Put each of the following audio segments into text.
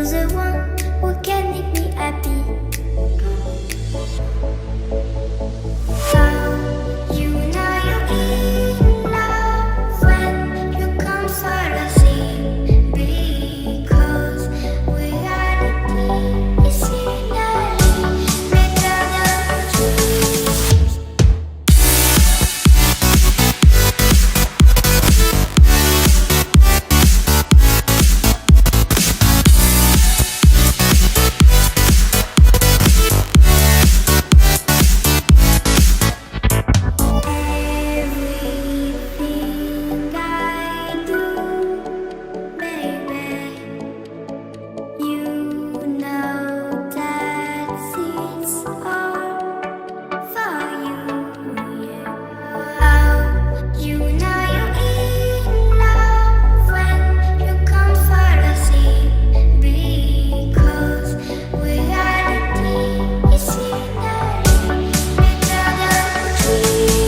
You're the one who can make me happy. How you know you're in love when you come for the sea? Because reality is finally better than dreams. Everything I do, baby, you know that it's all for you. Yeah. How you know you're in love when you come for the sea? Because reality is finally better than dreams.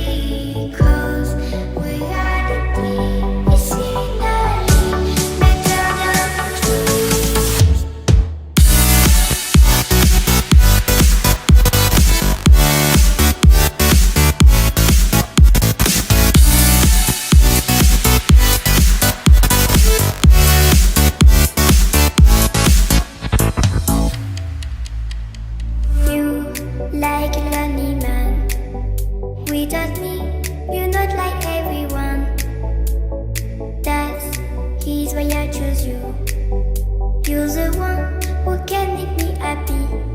Because reality is finally better than dreams. You like a lonely man. Without me, you're not like everyone. That's why I choose you. You're the one who can make me happy.